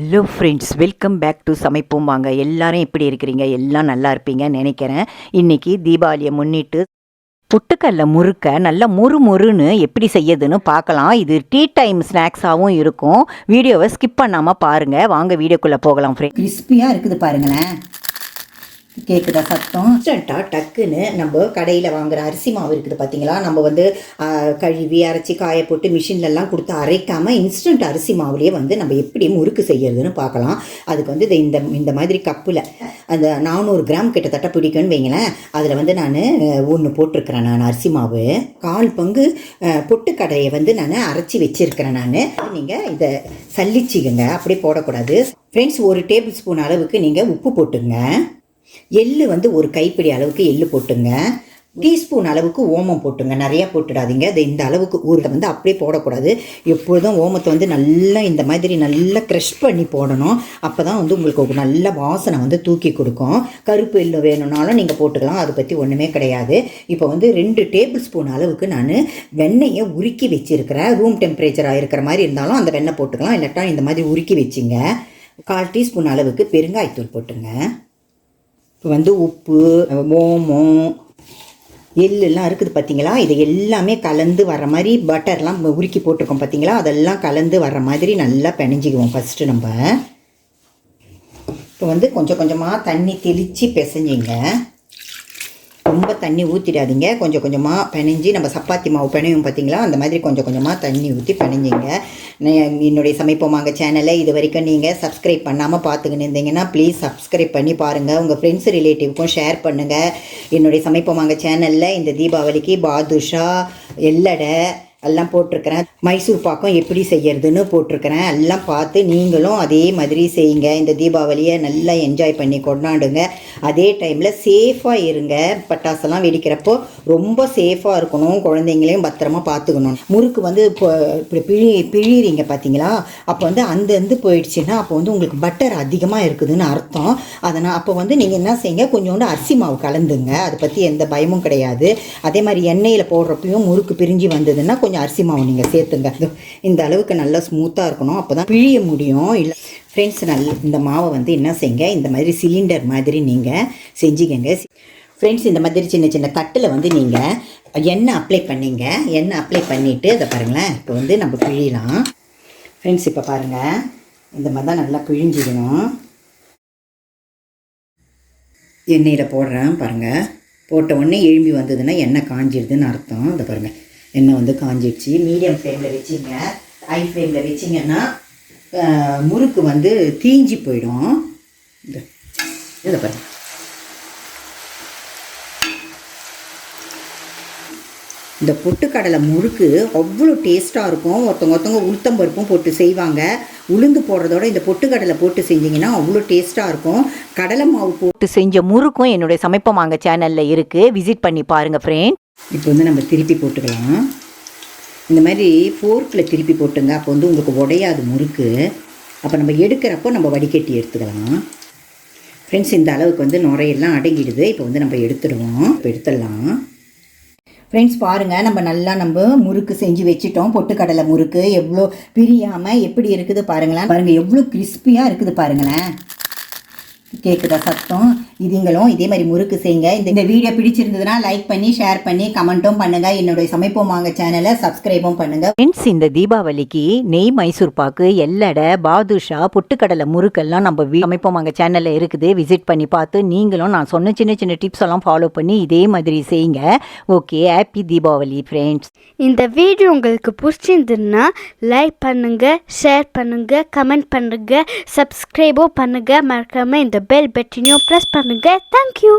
Hello friends, welcome back to சமைப்போம் வாங்க. எல்லாரும் எப்படி இருக்கிறீங்க? எல்லாம் நல்லா இருப்பீங்கன்னு நினைக்கிறேன். இன்றைக்கி தீபாவளியை முன்னிட்டு பொட்டுக்கடல முறுக்க நல்லா முறுன்னு எப்படி செய்யறதுன்னு பார்க்கலாம். இது டீ டைம் ஸ்நாக்ஸாகவும் இருக்கும். வீடியோவை ஸ்கிப் பண்ணாமல் பாருங்கள். வாங்க வீடியோக்குள்ளே போகலாம் ஃப்ரெண்ட்ஸ். கிறிஸ்பியாக இருக்குது பாருங்களேன். கேட்குதா சத்தம்? இன்ஸ்டண்ட்டாக டக்குன்னு நம்ம கடையில் வாங்குகிற அரிசி மாவு இருக்குது பார்த்தீங்களா, நம்ம வந்து கழுவி அரைச்சி காய போட்டு மிஷின்லலாம் கொடுத்து அரைக்காமல் இன்ஸ்டன்ட் அரிசி மாவுலேயே வந்து நம்ம எப்படி முறுக்கு செய்யறதுன்னு பார்க்கலாம். அதுக்கு வந்து இந்த மாதிரி கப்பில் அந்த 400 கிராம் கிட்டத்தட்ட பிடிக்கும்னு வைங்களேன். அதில் வந்து நான் ஒன்று போட்டிருக்கிறேன். நான் அரிசி மாவு 1/4 பங்கு பொட்டுக்கடையை வந்து நான் அரைச்சி வச்சுருக்கிறேன். நீங்கள் இதை சல்லிச்சிக்கங்க, அப்படியே போடக்கூடாது ஃப்ரெண்ட்ஸ். 1 டேபிள் ஸ்பூன் அளவுக்கு நீங்கள் உப்பு போட்டுங்க. எள்ளு வந்து 1 கைப்பிடி அளவுக்கு எள்ளு போட்டுங்க. டீஸ்பூன் அளவுக்கு ஓமம் போட்டுங்க. நிறையா போட்டுடாதீங்க. அது இந்த அளவுக்கு ஊரில் வந்து அப்படியே போடக்கூடாது. எப்பொழுதும் ஓமத்தை வந்து நல்லா இந்த மாதிரி நல்லா க்ரஷ் பண்ணி போடணும். அப்போ தான் வந்து உங்களுக்கு ஒரு நல்ல வாசனை வந்து தூக்கி கொடுக்கும். கருப்பு எள்ளு வேணும்னாலும் நீங்கள் போட்டுக்கலாம், அதை பற்றி ஒன்றுமே கிடையாது. இப்போ வந்து 2 டேபிள் ஸ்பூன் அளவுக்கு நான் வெண்ணெயை உருக்கி வச்சுருக்கிறேன். ரூம் டெம்பரேச்சராக இருக்கிற மாதிரி இருந்தாலும் அந்த வெண்ணெய் போட்டுக்கலாம், இல்லாட்டா இந்த மாதிரி உருக்கி வச்சுங்க. 1/4 டீஸ்பூன் அளவுக்கு பெருங்காயத்தூள் போட்டுங்க. இப்போ வந்து உப்பு, ஓமம், எள்ளெல்லாம் இருக்குது பார்த்தீங்களா, இது எல்லாமே கலந்து வர்ற மாதிரி பட்டர்லாம் உருக்கி போட்டிருக்கோம் பார்த்தீங்களா, அதெல்லாம் கலந்து வர்ற மாதிரி நல்லா பிணைஞ்சிக்குவோம் ஃபஸ்ட்டு. நம்ம இப்போ வந்து கொஞ்சம் கொஞ்சமாக தண்ணி தெளித்து பிசைஞ்சிங்க. ரொம்ப தண்ணி ஊற்றிடாதீங்க. கொஞ்சம் கொஞ்சமாக பிணைஞ்சி நம்ம சப்பாத்தி மாவு பிணையும் பார்த்தீங்களா, அந்த மாதிரி கொஞ்சம் கொஞ்சமாக தண்ணி ஊற்றி பிணைஞ்சிங்க. என்னுடைய சமைப்போம் வாங்க சேனலை இது வரைக்கும் நீங்கள் சப்ஸ்கிரைப் பண்ணாமல் பார்த்துக்கின்னு இருந்தீங்கன்னா ப்ளீஸ் சப்ஸ்கிரைப் பண்ணி பாருங்கள். உங்கள் ஃப்ரெண்ட்ஸ் ரிலேட்டிவ்க்கும் ஷேர் பண்ணுங்கள். என்னுடைய சமைப்போம் வாங்க சேனலில் இந்த தீபாவளிக்கு பாதுஷா, எல்லடை எல்லாம் போட்டிருக்கிறேன். மைசூர் பாக்கம் எப்படி செய்யறதுன்னு போட்டிருக்கிறேன். எல்லாம் பார்த்து நீங்களும் அதே மாதிரி செய்யுங்க. இந்த தீபாவளியை நல்லா என்ஜாய் பண்ணி கொண்டாடுங்க. அதே டைமில் சேஃபாக இருங்க. பட்டாசெல்லாம் வெடிக்கிறப்போ ரொம்ப சேஃபாக இருக்கணும். குழந்தைங்களையும் பத்திரமா பார்த்துக்கணும். முறுக்கு வந்து இப்போ இப்படி பிழிறீங்க பார்த்தீங்களா, அப்போ வந்து அந்த போயிடுச்சுன்னா அப்போ வந்து உங்களுக்கு பட்டர் அதிகமாக இருக்குதுன்னு அர்த்தம். அதனால் அப்போ வந்து நீங்கள் என்ன செய்யுங்க, கொஞ்சோண்டு அரிசி மாவு கலந்துங்க. அதை பற்றி எந்த பயமும் கிடையாது. அதே மாதிரி எண்ணெயில் போடுறப்பையும் முறுக்கு பிரிஞ்சு வந்ததுன்னா கொஞ்சம் அரிசி மாவு நீங்கள் சேர்த்துங்க. இந்த அளவுக்கு நல்லா ஸ்மூத்தாக இருக்கணும், அப்போ தான் பிழிய முடியும். இல்லை ஃப்ரெண்ட்ஸ், இந்த மாவை வந்து என்ன செய்யுங்க, இந்த மாதிரி சிலிண்டர் மாதிரி நீங்கள் செஞ்சுக்கங்க ஃப்ரெண்ட்ஸ். இந்த மாதிரி சின்ன சின்ன தட்டில் வந்து நீங்கள் எண்ணெய் அப்ளை பண்ணிங்க. எண்ணெய் அப்ளை பண்ணிவிட்டு அதை பாருங்களேன், இப்போ வந்து நம்ம பிழியலாம் ஃப்ரெண்ட்ஸ். இப்போ பாருங்கள், இந்த மாதிரி தான் நல்லா பிழிஞ்சிக்கணும். எண்ணெயில் போடுறேன் பாருங்கள். போட்ட உடனே எழும்பி வந்ததுன்னா எண்ணெய் காஞ்சிடுதுன்னு அர்த்தம். அதை பாருங்கள், எண்ணெய் வந்து காஞ்சிடுச்சு. மீடியம் ஃப்ளேமில் வச்சிங்க. ஹை ஃப்ளேமில் வச்சிங்கன்னா முறுக்கு வந்து தீஞ்சி போயிடும். இதை பாருங்க. இந்த பொட்டுக்கடலை முறுக்கு அவ்வளோ டேஸ்ட்டாக இருக்கும். ஒருத்தவங்க உளுத்தம்பருப்பும் போட்டு செய்வாங்க. உளுந்து போடுறதோட இந்த பொட்டுக்கடலை போட்டு செஞ்சிங்கன்னா அவ்வளோ டேஸ்ட்டாக இருக்கும். கடலை மாவு போட்டு செஞ்ச முறுக்கும் என்னுடைய சமைப்போம் வாங்க சேனலில் இருக்குது, விசிட் பண்ணி பாருங்கள் ஃப்ரெண்ட். இப்போ வந்து நம்ம திருப்பி போட்டுக்கலாம். இந்த மாதிரி ஃபோர்க்கில் திருப்பி போட்டுங்க. அப்போ வந்து உங்களுக்கு உடையாது முறுக்கு. அப்போ நம்ம எடுக்கிறப்போ நம்ம வடிகட்டி எடுத்துக்கலாம் ஃப்ரெண்ட்ஸ். இந்த அளவுக்கு வந்து நுரையெல்லாம் அடங்கிடுது. இப்போ வந்து நம்ம எடுத்துடுவோம். இப்போ எடுத்துடலாம் ஃப்ரெண்ட்ஸ். பாருங்கள், நம்ம முறுக்கு செஞ்சு வச்சுட்டோம். பொட்டுக்கடலை முறுக்கு எவ்வளோ பிரியாமல் எப்படி இருக்குது பாருங்களேன். பாருங்கள் எவ்வளோ கிறிஸ்பியாக இருக்குது பாருங்களேன். கேட்குதா சத்தம்? இதுங்களும் இதே மாதிரி முறுக்கு செய்யுங்க. இந்த வீடியோ பிடிச்சிருந்ததுன்னா லைக் பண்ணி ஷேர் பண்ணி கமெண்ட்டும் பண்ணுங்கள். என்னுடைய சமைப்போம் வாங்க சேனலை சப்ஸ்கிரைபும் பண்ணுங்கள் ஃப்ரெண்ட்ஸ். இந்த தீபாவளிக்கு நெய் மைசூர் பாக்கு, எல்லடை, பாதுஷா, பொட்டுக்கடலை முறுக்கெல்லாம் நம்ம சமைப்போம் வாங்க சேனலில் இருக்குது, விசிட் பண்ணி பார்த்து நீங்களும் நான் சொன்ன சின்ன சின்ன டிப்ஸ் எல்லாம் ஃபாலோ பண்ணி இதே மாதிரி செய்யுங்க. Okay, happy Deepavali friends. இந்த வீடியோ உங்களுக்கு பிடிச்சிருந்ததுன்னா லைக் பண்ணுங்கள், ஷேர் பண்ணுங்கள், கமெண்ட் பண்ணுங்கள், சப்ஸ்கிரைபும் பண்ணுங்கள். மறக்காமல் இந்த பெல் பட்டனையும் ப்ரெஸ் பண்ணுங்கள். தேங்க்யூ.